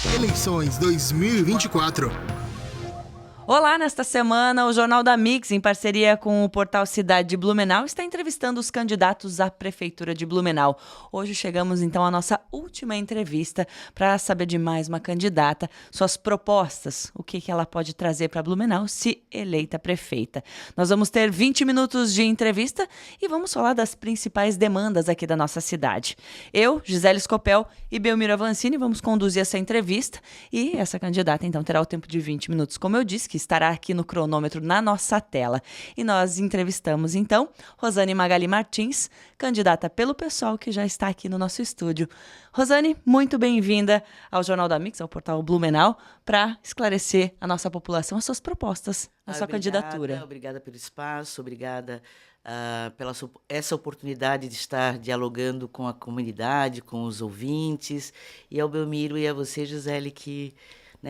Eleições 2024. Olá, nesta semana o Jornal da Mix, em parceria com o portal Cidade de Blumenau, está entrevistando os candidatos à Prefeitura de Blumenau. Hoje chegamos então à nossa última entrevista para saber de mais uma candidata, suas propostas, o que ela pode trazer para Blumenau se eleita prefeita. Nós vamos ter 20 minutos de entrevista e vamos falar das principais demandas aqui da nossa cidade. Eu, Gisele Scopel e Belmiro Avancini vamos conduzir essa entrevista e essa candidata então terá o tempo de 20 minutos, como eu disse, que estará aqui no cronômetro na nossa tela. E nós entrevistamos, então, Rosane Magali Martins, candidata pelo PSOL, que já está aqui no nosso estúdio. Rosane, muito bem-vinda ao Jornal da Mix, ao portal Blumenau, para esclarecer a nossa população, as suas propostas, a sua candidatura. Obrigada pelo espaço, obrigada pela essa oportunidade de estar dialogando com a comunidade, com os ouvintes, e ao Belmiro e a você, Gisele, que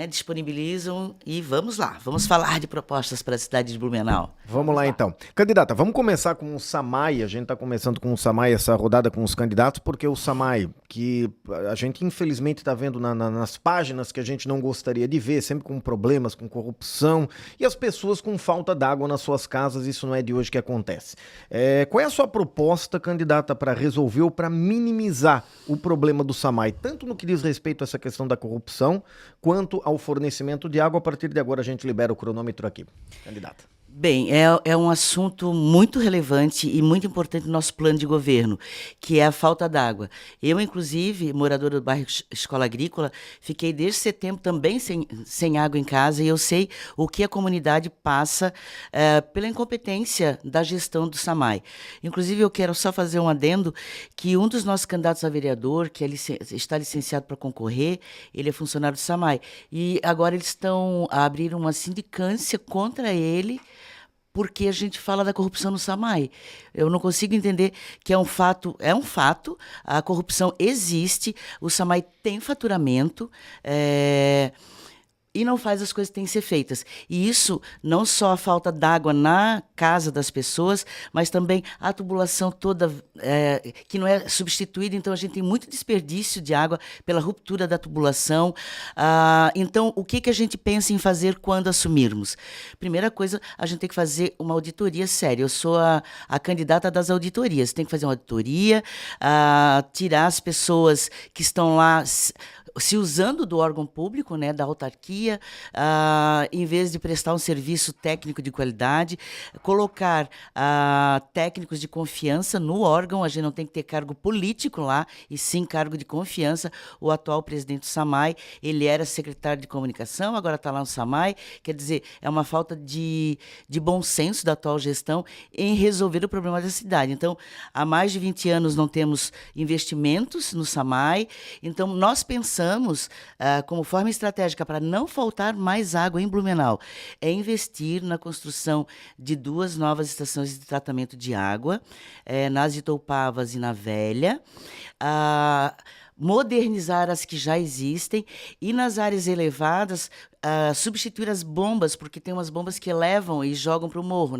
disponibilizam, e vamos lá, vamos falar de propostas para a cidade de Blumenau. Vamos lá então. Candidata, vamos começar com o SAMAI, a gente está começando com o SAMAI, essa rodada com os candidatos, porque o SAMAI, que a gente infelizmente está vendo nas páginas que a gente não gostaria de ver, sempre com problemas, com corrupção, e as pessoas com falta d'água nas suas casas, isso não é de hoje que acontece. Qual é a sua proposta, candidata, para resolver ou para minimizar o problema do SAMAI, tanto no que diz respeito a essa questão da corrupção, quanto ao fornecimento de água? A partir de agora a gente libera o cronômetro aqui. Candidata. Bem, é um assunto muito relevante e muito importante no nosso plano de governo, que é a falta d'água. Eu, inclusive, moradora do bairro Escola Agrícola, fiquei desde setembro também sem água em casa, e eu sei o que a comunidade passa pela incompetência da gestão do SAMAI. Inclusive, eu quero só fazer um adendo, que um dos nossos candidatos a vereador, que está licenciado para concorrer, ele é funcionário do SAMAI, e agora eles estão a abrir uma sindicância contra ele, porque a gente fala da corrupção no SAMAI. Eu não consigo entender que é um fato, a corrupção existe, o SAMAI tem faturamento, e não faz as coisas que têm que ser feitas. E isso, não só a falta d'água na casa das pessoas, mas também a tubulação toda, que não é substituída. Então, a gente tem muito desperdício de água pela ruptura da tubulação. Então, o que a gente pensa em fazer quando assumirmos? Primeira coisa, a gente tem que fazer uma auditoria séria. Eu sou a candidata das auditorias. Tem que fazer uma auditoria, tirar as pessoas que estão lá se usando do órgão público, da autarquia, em vez de prestar um serviço técnico de qualidade, colocar técnicos de confiança no órgão. A gente não tem que ter cargo político lá, e sim cargo de confiança. O atual presidente do SAMAI, ele era secretário de comunicação, agora está lá no SAMAI. Quer dizer, é uma falta de bom senso da atual gestão em resolver o problema da cidade. Então, há mais de 20 anos não temos investimentos no SAMAI, então nós pensamos como forma estratégica para não faltar mais água em Blumenau, é investir na construção de 2 novas estações de tratamento de água, nas Itoupavas e na Velha, modernizar as que já existem, e nas áreas elevadas substituir as bombas, porque tem umas bombas que levam e jogam para o morro,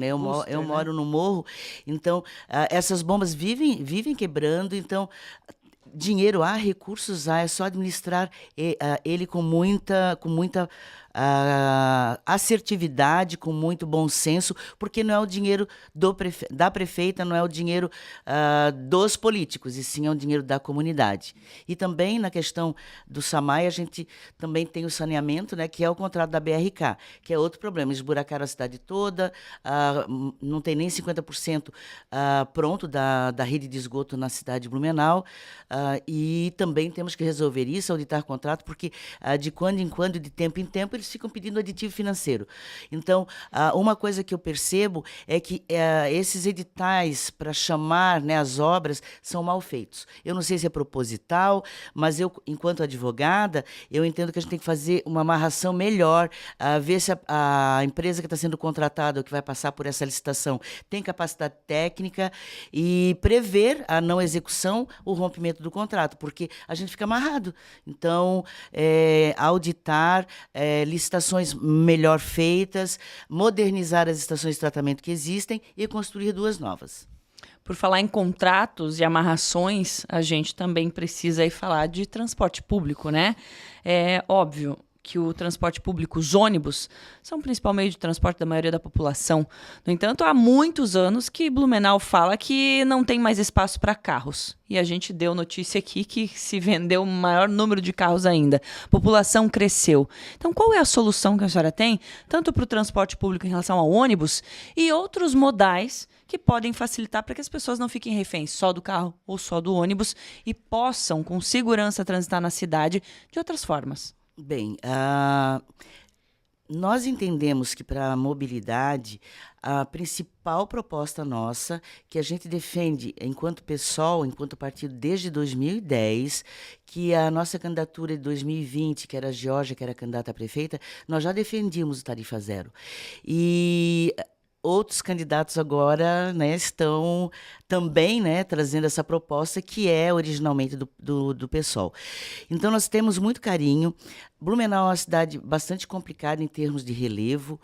eu moro no morro, então essas bombas vivem quebrando. Então, dinheiro há, recursos há, é só administrar ele com muita assertividade, com muito bom senso, porque não é o dinheiro da prefeita, não é o dinheiro dos políticos, e sim é o dinheiro da comunidade. E também na questão do SAMAI, a gente também tem o saneamento, que é o contrato da BRK, que é outro problema. Esburacaram a cidade toda, não tem nem 50% pronto da rede de esgoto na cidade de Blumenau, e também temos que resolver isso, auditar contrato, porque de quando em quando, de tempo em tempo, eles ficam pedindo aditivo financeiro. Então, uma coisa que eu percebo é que esses editais para chamar as obras são mal feitos. Eu não sei se é proposital, mas eu, enquanto advogada, eu entendo que a gente tem que fazer uma amarração melhor, ver se a empresa que está sendo contratada ou que vai passar por essa licitação tem capacidade técnica, e prever a não execução, o rompimento do contrato, porque a gente fica amarrado. Então, auditar, licitações melhor feitas, modernizar as estações de tratamento que existem e construir 2 novas. Por falar em contratos e amarrações, a gente também precisa aí falar de transporte público, né? É óbvio que o transporte público, os ônibus, são o principal meio de transporte da maioria da população. No entanto, há muitos anos que Blumenau fala que não tem mais espaço para carros. E a gente deu notícia aqui que se vendeu o maior número de carros ainda. A população cresceu. Então, qual é a solução que a senhora tem, tanto para o transporte público em relação ao ônibus e outros modais que podem facilitar para que as pessoas não fiquem reféns só do carro ou só do ônibus e possam, com segurança, transitar na cidade de outras formas? Bem, nós entendemos que para a mobilidade, a principal proposta nossa, que a gente defende enquanto PSOL, enquanto partido desde 2010, que a nossa candidatura de 2020, que era a Georgia, que era candidata a prefeita, nós já defendíamos o tarifa zero. E outros candidatos agora, né, estão também, né, trazendo essa proposta que é originalmente do PSOL. Então, nós temos muito carinho. Blumenau é uma cidade bastante complicada em termos de relevo.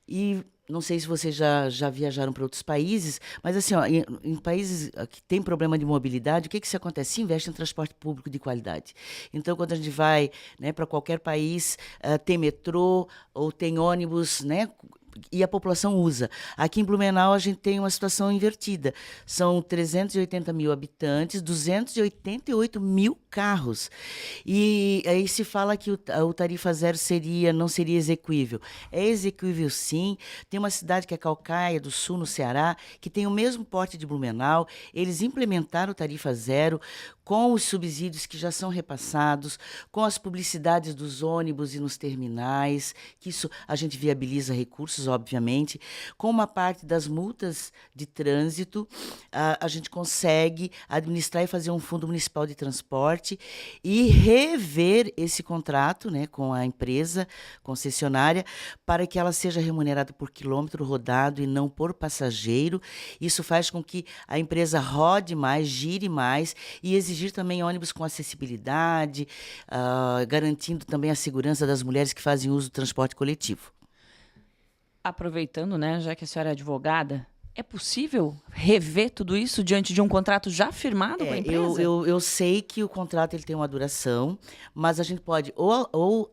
E não sei se vocês já viajaram para outros países, mas assim, ó, em países que têm problema de mobilidade, o que se acontece? Se investe em transporte público de qualidade. Então, quando a gente vai, né, para qualquer país, tem metrô ou tem ônibus, né, e a população usa. Aqui em Blumenau a gente tem uma situação invertida. São 380 mil habitantes, 288 mil carros. E aí se fala que o tarifa zero não seria exequível. É exequível sim. Tem uma cidade que é Caucaia do Sul, no Ceará, que tem o mesmo porte de Blumenau. Eles implementaram o tarifa zero com os subsídios que já são repassados, com as publicidades dos ônibus e nos terminais, que isso a gente viabiliza recursos, obviamente. Com uma parte das multas de trânsito, a gente consegue administrar e fazer um fundo municipal de transporte e rever esse contrato, né, com a empresa concessionária para que ela seja remunerada por quilômetro rodado e não por passageiro. Isso faz com que a empresa rode mais, gire mais e exigir também ônibus com acessibilidade, garantindo também a segurança das mulheres que fazem uso do transporte coletivo. Aproveitando, né, já que a senhora é advogada, é possível rever tudo isso diante de um contrato já firmado com a empresa? Eu sei que o contrato ele tem uma duração, mas a gente pode ou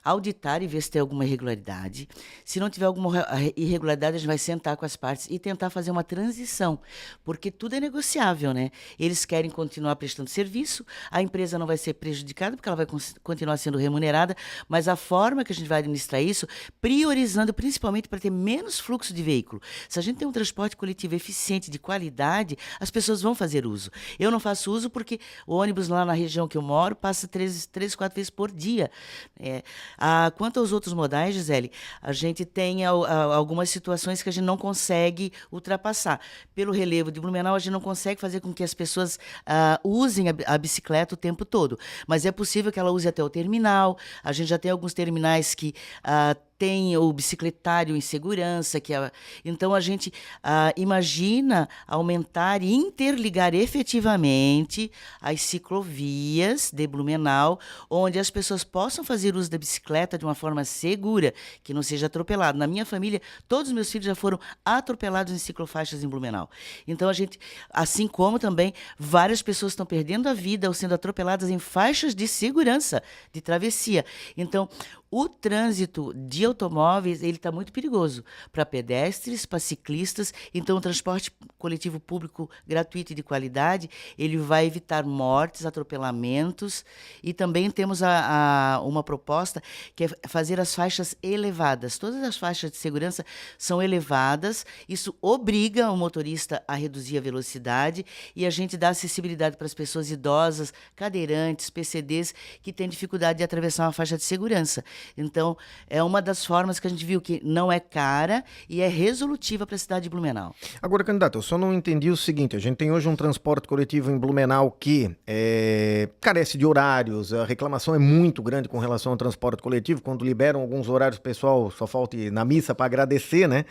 auditar e ver se tem alguma irregularidade. Se não tiver alguma irregularidade, a gente vai sentar com as partes e tentar fazer uma transição, porque tudo é negociável, né? Eles querem continuar prestando serviço, a empresa não vai ser prejudicada, porque ela vai continuar sendo remunerada, mas a forma que a gente vai administrar isso, priorizando principalmente para ter menos fluxo de veículo. Se a gente tem um transporte coletivo eficiente, de qualidade, as pessoas vão fazer uso. Eu não faço uso porque o ônibus lá na região que eu moro passa 4 vezes por dia. Quanto aos outros modais, Gisele, a gente tem algumas situações que a gente não consegue ultrapassar. Pelo relevo de Blumenau, a gente não consegue fazer com que as pessoas usem a bicicleta o tempo todo. Mas é possível que ela use até o terminal. A gente já tem alguns terminais que tem o bicicletário em segurança. Então, a gente imagina aumentar e interligar efetivamente as ciclovias de Blumenau, onde as pessoas possam fazer uso da bicicleta de uma forma segura, que não seja atropelado. Na minha família, todos os meus filhos já foram atropelados em ciclofaixas em Blumenau. Então, a gente, assim como também várias pessoas estão perdendo a vida ou sendo atropeladas em faixas de segurança, de travessia. Então, o trânsito de automóveis ele está muito perigoso para pedestres, para ciclistas. Então, o transporte coletivo público gratuito e de qualidade ele vai evitar mortes, atropelamentos. E também temos uma proposta que é fazer as faixas elevadas. Todas as faixas de segurança são elevadas. Isso obriga o motorista a reduzir a velocidade e a gente dá acessibilidade para as pessoas idosas, cadeirantes, PCDs que têm dificuldade de atravessar uma faixa de segurança. Então, é uma das formas que a gente viu que não é cara e é resolutiva para a cidade de Blumenau. Agora, candidato, eu só não entendi o seguinte, a gente tem hoje um transporte coletivo em Blumenau que carece de horários, a reclamação é muito grande com relação ao transporte coletivo, quando liberam alguns horários, o pessoal só falta ir na missa para agradecer, né?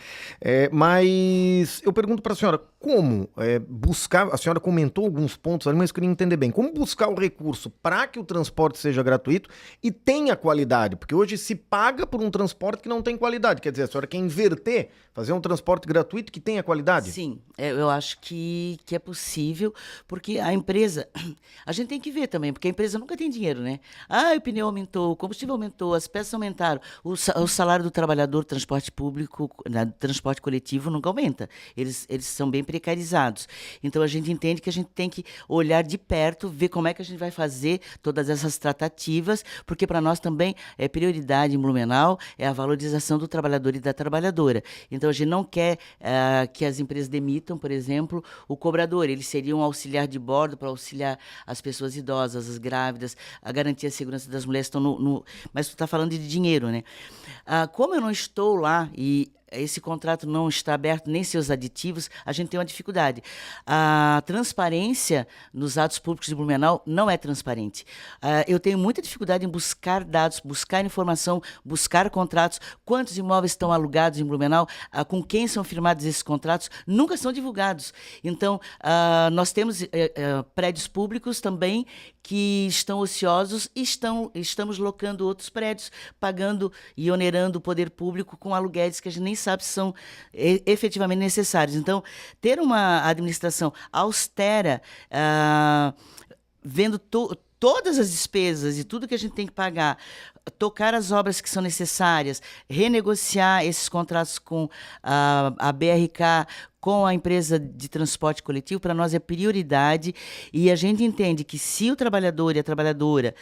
Mas eu pergunto para a senhora, como buscar, a senhora comentou alguns pontos ali, mas eu queria entender bem, como buscar o recurso para que o transporte seja gratuito e tenha qualidade, porque hoje se paga por um transporte que não tem qualidade, quer dizer, a senhora quer inverter, fazer um transporte gratuito que tenha qualidade? Sim, eu acho que é possível, porque a empresa, a gente tem que ver também, porque a empresa nunca tem dinheiro, né? Ah, o pneu aumentou, o combustível aumentou, as peças aumentaram, o salário do trabalhador, transporte público, transporte coletivo nunca aumenta, eles são bem precarizados. Então a gente entende que a gente tem que olhar de perto, ver como é que a gente vai fazer todas essas tratativas, porque para nós também é prioridade em Blumenau, é a valorização do trabalhador e da trabalhadora. Então a gente não quer que as empresas demitam, por exemplo, o cobrador. Ele seria um auxiliar de bordo para auxiliar as pessoas idosas, as grávidas, a garantir a segurança das mulheres. Estão Mas tu está falando de dinheiro, né? Como eu não estou lá e esse contrato não está aberto, nem seus aditivos, a gente tem uma dificuldade. A transparência nos atos públicos de Blumenau não é transparente. Eu tenho muita dificuldade em buscar dados, buscar informação, buscar contratos, quantos imóveis estão alugados em Blumenau, com quem são firmados esses contratos, nunca são divulgados. Então, nós temos prédios públicos também que estão ociosos e estamos locando outros prédios, pagando e onerando o poder público com aluguéis que a gente nem sabe se são efetivamente necessários. Então, ter uma administração austera, vendo todas as despesas e tudo que a gente tem que pagar, tocar as obras que são necessárias, renegociar esses contratos com a BRK, com a empresa de transporte coletivo, para nós é prioridade, e a gente entende que se o trabalhador e a trabalhadora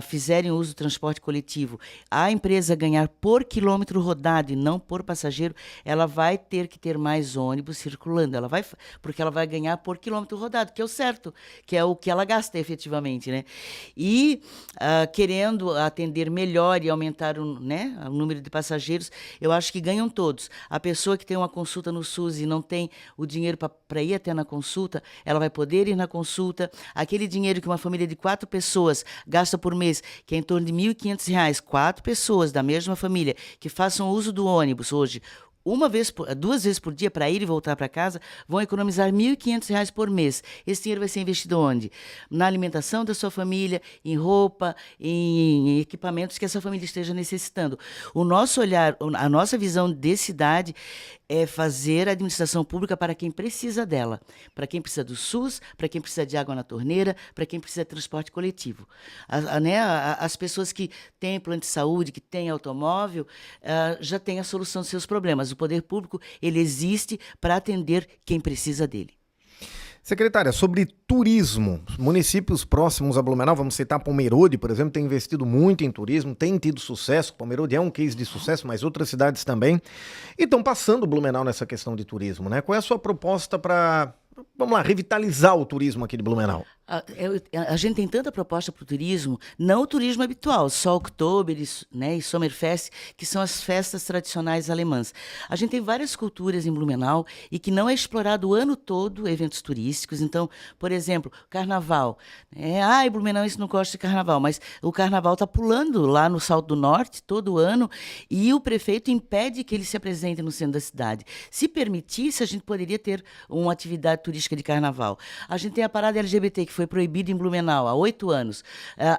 fizerem uso do transporte coletivo, a empresa ganhar por quilômetro rodado e não por passageiro, ela vai ter que ter mais ônibus circulando, porque ela vai ganhar por quilômetro rodado, que é o certo, que é o que ela gasta efetivamente, né? E querendo atender melhor e aumentar o número de passageiros, eu acho que ganham todos. A pessoa que tem uma consulta no SUS e não tem o dinheiro para ir até na consulta, ela vai poder ir na consulta. Aquele dinheiro que uma família de 4 pessoas gasta por mês, que é em torno de R$ 1.500, 4 pessoas da mesma família que façam uso do ônibus hoje, 2 vezes por dia para ir e voltar para casa, vão economizar R$ 1.500 por mês. Esse dinheiro vai ser investido onde? Na alimentação da sua família, em roupa, em equipamentos que essa família esteja necessitando. O nosso olhar, a nossa visão de cidade é fazer a administração pública para quem precisa dela, para quem precisa do SUS, para quem precisa de água na torneira, para quem precisa de transporte coletivo. As pessoas que têm plano de saúde, que têm automóvel, já têm a solução dos seus problemas. O poder público, ele existe para atender quem precisa dele. Secretária, sobre turismo, municípios próximos a Blumenau, vamos citar Pomerode, por exemplo, tem investido muito em turismo, tem tido sucesso, Pomerode é um case de sucesso, mas outras cidades também, e estão passando Blumenau nessa questão de turismo, né? Qual é a sua proposta para, vamos lá, revitalizar o turismo aqui de Blumenau? A gente tem tanta proposta para o turismo, não o turismo habitual, só Oktober e Sommerfest, que são as festas tradicionais alemãs. A gente tem várias culturas em Blumenau e que não é explorado o ano todo eventos turísticos. Então, por exemplo, carnaval. Blumenau isso não gosta de carnaval, mas o carnaval está pulando lá no Salto do Norte todo ano e o prefeito impede que ele se apresente no centro da cidade. Se permitisse, a gente poderia ter uma atividade turística de carnaval. A gente tem a parada LGBT, que foi proibida em Blumenau há 8 anos.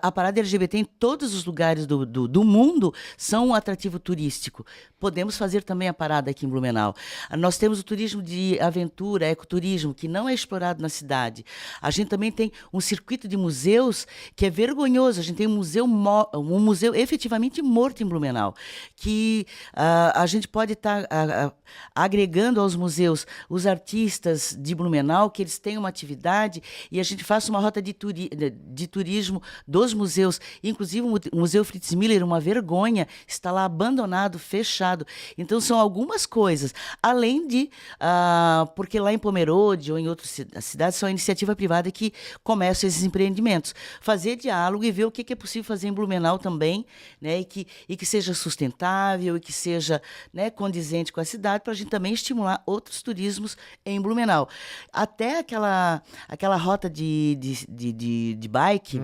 A parada LGBT em todos os lugares do mundo são um atrativo turístico. Podemos fazer também a parada aqui em Blumenau. Nós temos o turismo de aventura, ecoturismo, que não é explorado na cidade. A gente também tem um circuito de museus que é vergonhoso. A gente tem um museu efetivamente morto em Blumenau, que a gente pode estar agregando aos museus os artistas de Blumenau, que eles têm uma atividade e a gente faz uma rota de turismo dos museus. Inclusive, o Museu Fritz Miller, uma vergonha, está lá abandonado, fechado. Então, são algumas coisas. Além de... porque lá em Pomerode ou em outras cidades, são a iniciativa privada que começa esses empreendimentos. Fazer diálogo e ver o que é possível fazer em Blumenau também, né, e que seja sustentável e que seja, né, condizente com a cidade, para a gente também estimular outros turismos em Blumenau. Até aquela rota de bike.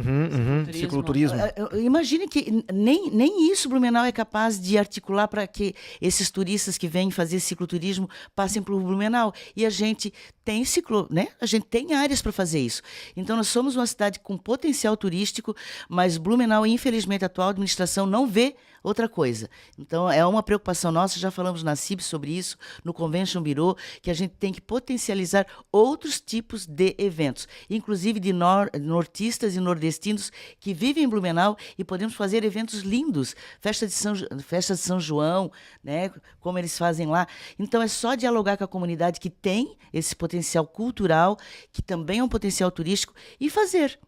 Cicloturismo. Imagine que nem isso Blumenau é capaz de articular para que esses turistas que vêm fazer cicloturismo passem por Blumenau. E a gente tem né? A gente tem áreas para fazer isso. Então, nós somos uma cidade com potencial turístico, mas Blumenau, infelizmente, a atual administração não vê outra coisa. Então, é uma preocupação nossa, já falamos na CIB sobre isso, no Convention Bureau, que a gente tem que potencializar outros tipos de eventos, inclusive de nortistas e nordestinos que vivem em Blumenau, e podemos fazer eventos lindos, festa de São João, né, como eles fazem lá. Então, é só dialogar com a comunidade que tem esse potencial cultural, que também é um potencial turístico, e fazer.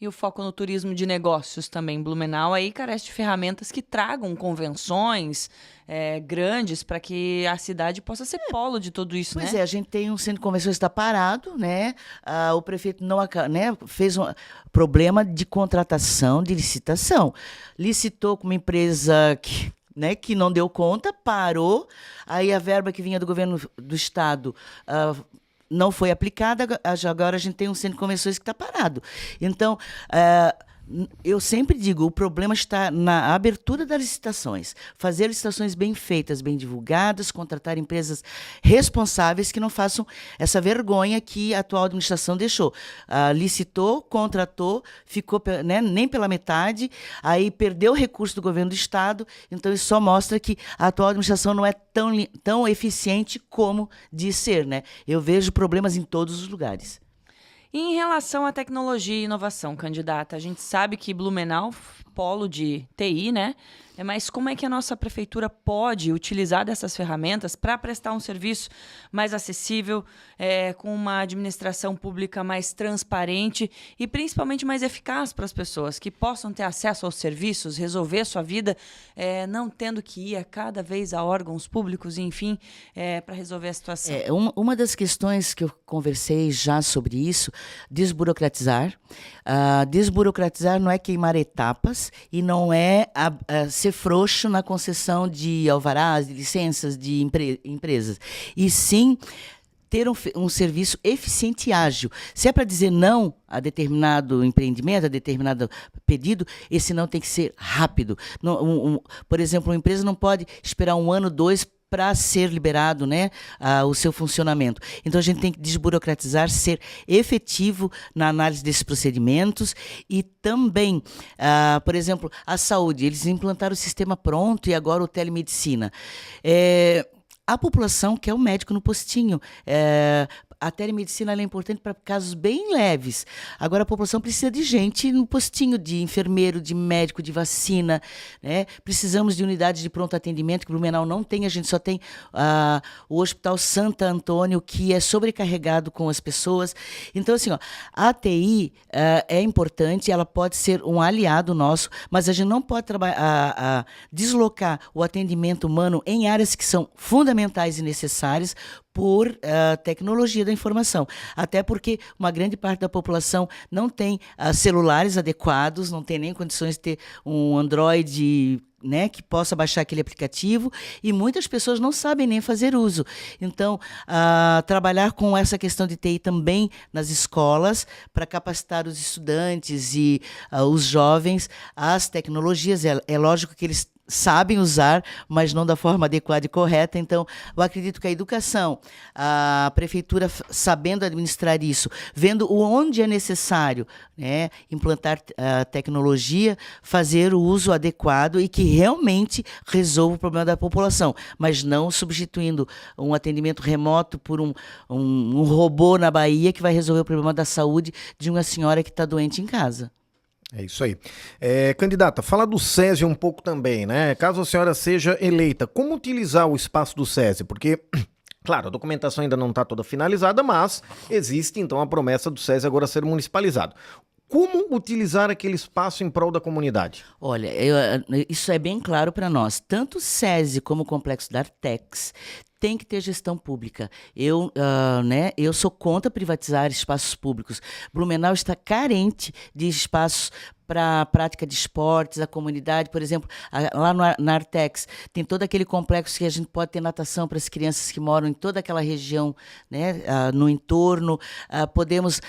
E o foco no turismo de negócios também. Blumenau aí carece de ferramentas que tragam convenções grandes para que a cidade possa ser polo de tudo isso, Pois né? é, a gente tem um centro de convenções que está parado, né? O prefeito não, né, fez um problema de contratação, de licitação. Licitou com uma empresa que não deu conta, parou, aí a verba que vinha do governo do estado não foi aplicada, agora a gente tem um centro de convenções que está parado. Então, eu sempre digo, o problema está na abertura das licitações. Fazer licitações bem feitas, bem divulgadas, contratar empresas responsáveis que não façam essa vergonha que a atual administração deixou. Licitou, contratou, ficou, né, nem pela metade, aí perdeu o recurso do governo do estado, então isso só mostra que a atual administração não é tão eficiente como diz ser, né? Eu vejo problemas em todos os lugares. E em relação à tecnologia e inovação, candidata, a gente sabe que Blumenau, polo de TI, né? Mas como é que a nossa prefeitura pode utilizar dessas ferramentas para prestar um serviço mais acessível, com uma administração pública mais transparente e principalmente mais eficaz para as pessoas, que possam ter acesso aos serviços, resolver a sua vida, não tendo que ir a cada vez a órgãos públicos, enfim, para resolver a situação? Uma das questões que eu conversei já sobre isso, desburocratizar. Desburocratizar não é queimar etapas e não é ser frouxo na concessão de alvarás, de licenças de empresas. E sim ter um serviço eficiente e ágil. Se é para dizer não a determinado empreendimento, a determinado pedido, esse não tem que ser rápido. Por exemplo, uma empresa não pode esperar 1 ano, 2 para ser liberado, né, o seu funcionamento. Então, a gente tem que desburocratizar, ser efetivo na análise desses procedimentos e também, por exemplo, a saúde. Eles implantaram o sistema pronto e agora o telemedicina. A população quer o médico no postinho. A telemedicina é importante para casos bem leves. Agora, a população precisa de gente no postinho, de enfermeiro, de médico, de vacina, né? Precisamos de unidades de pronto atendimento, que Blumenau não tem. A gente só tem o Hospital Santo Antônio, que é sobrecarregado com as pessoas. Então, assim, a TI é importante, ela pode ser um aliado nosso, mas a gente não pode deslocar o atendimento humano em áreas que são fundamentais e necessárias por tecnologia da informação. Até porque uma grande parte da população não tem celulares adequados, não tem nem condições de ter um Android, né, que possa baixar aquele aplicativo, e muitas pessoas não sabem nem fazer uso. Então, trabalhar com essa questão de TI também nas escolas, para capacitar os estudantes e os jovens às tecnologias. É lógico que eles sabem usar, mas não da forma adequada e correta. Então, eu acredito que a educação, a prefeitura sabendo administrar isso, vendo onde é necessário, né, implantar tecnologia, fazer o uso adequado e que realmente resolva o problema da população, mas não substituindo um atendimento remoto por um robô na Bahia que vai resolver o problema da saúde de uma senhora que está doente em casa. É isso aí. Candidata, fala do SESI um pouco também, né? Caso a senhora seja eleita, como utilizar o espaço do SESI? Porque, claro, a documentação ainda não está toda finalizada, mas existe então a promessa do SESI agora ser municipalizado. Como utilizar aquele espaço em prol da comunidade? Olha, isso é bem claro para nós. Tanto o SESI como o Complexo da Artex tem que ter gestão pública. Eu sou contra privatizar espaços públicos. Blumenau está carente de espaços para a prática de esportes, a comunidade. Por exemplo, lá na Artex, tem todo aquele complexo que a gente pode ter natação para as crianças que moram em toda aquela região, né, no entorno. Podemos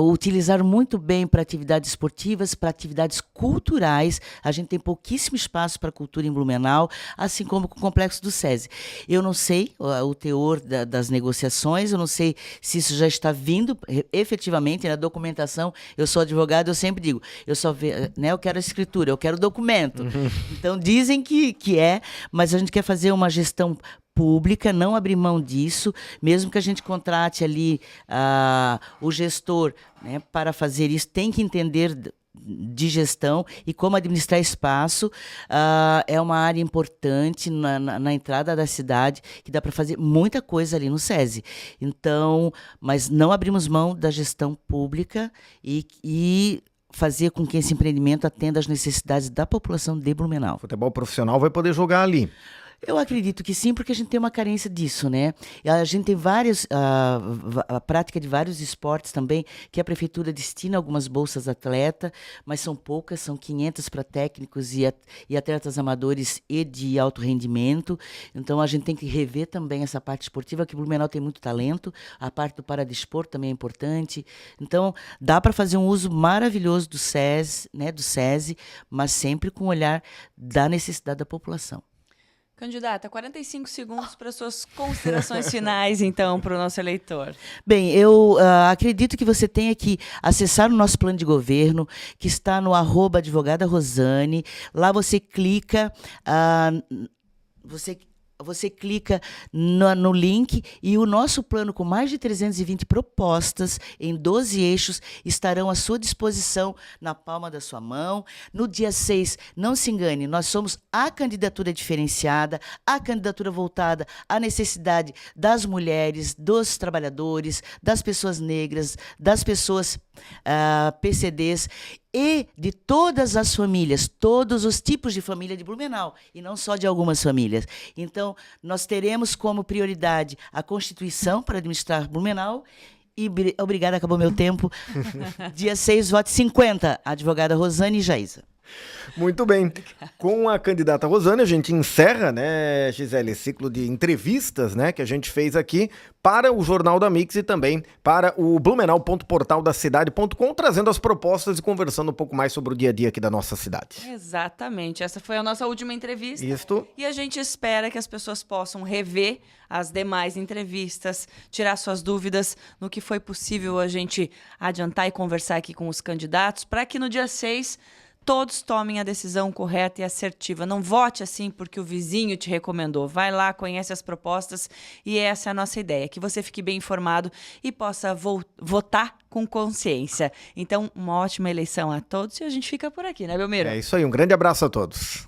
utilizar muito bem para atividades esportivas, para atividades culturais. A gente tem pouquíssimo espaço para cultura em Blumenau, assim como com o complexo do SESI. Eu não sei o teor das negociações, eu não sei se isso já está vindo efetivamente na documentação. Eu sou advogado, eu sempre digo, eu quero a escritura, eu quero o documento. Então dizem que mas a gente quer fazer uma gestão pública, não abrir mão disso, mesmo que a gente contrate ali o gestor, né, para fazer isso, tem que entender de gestão e como administrar espaço. É uma área importante na entrada da cidade, que dá para fazer muita coisa ali no SESI. Então, mas não abrimos mão da gestão pública e fazer com que esse empreendimento atenda às necessidades da população de Blumenau. Futebol profissional vai poder jogar ali. Eu acredito que sim, porque a gente tem uma carência disso, né? A gente tem a prática de vários esportes também, que a prefeitura destina algumas bolsas atleta, mas são poucas, são 500 para técnicos e atletas amadores e de alto rendimento. Então a gente tem que rever também essa parte esportiva, que o Blumenau tem muito talento, a parte do paradesporto também é importante. Então dá para fazer um uso maravilhoso do SESI, né, do SESI, mas sempre com o olhar da necessidade da população. Candidata, 45 segundos para suas considerações finais, então, para o nosso eleitor. Bem, eu acredito que você tenha que acessar o nosso plano de governo, que está no @advogada Rosane. Lá você clica, você clica no link e o nosso plano, com mais de 320 propostas em 12 eixos, estarão à sua disposição na palma da sua mão. No dia 6, não se engane, nós somos a candidatura diferenciada, a candidatura voltada à necessidade das mulheres, dos trabalhadores, das pessoas negras, das pessoas PCDs e de todas as famílias, todos os tipos de família de Blumenau, e não só de algumas famílias. Então, nós teremos como prioridade a Constituição para administrar Blumenau. E obrigada, acabou meu tempo. Dia 6, vote 50, advogada Rosane e Jaísa. Muito bem. Com a candidata Rosane, a gente encerra, né, Gisele, esse ciclo de entrevistas, né, que a gente fez aqui para o Jornal da Mix e também para o blumenau.portaldacidade.com, trazendo as propostas e conversando um pouco mais sobre o dia a dia aqui da nossa cidade. Exatamente. Essa foi a nossa última entrevista. Isto. E a gente espera que as pessoas possam rever as demais entrevistas, tirar suas dúvidas no que foi possível a gente adiantar e conversar aqui com os candidatos, para que no dia 6 todos tomem a decisão correta e assertiva. Não vote assim porque o vizinho te recomendou. Vai lá, conhece as propostas e essa é a nossa ideia, que você fique bem informado e possa votar com consciência. Então, uma ótima eleição a todos e a gente fica por aqui, né, Belmiro? É isso aí, um grande abraço a todos.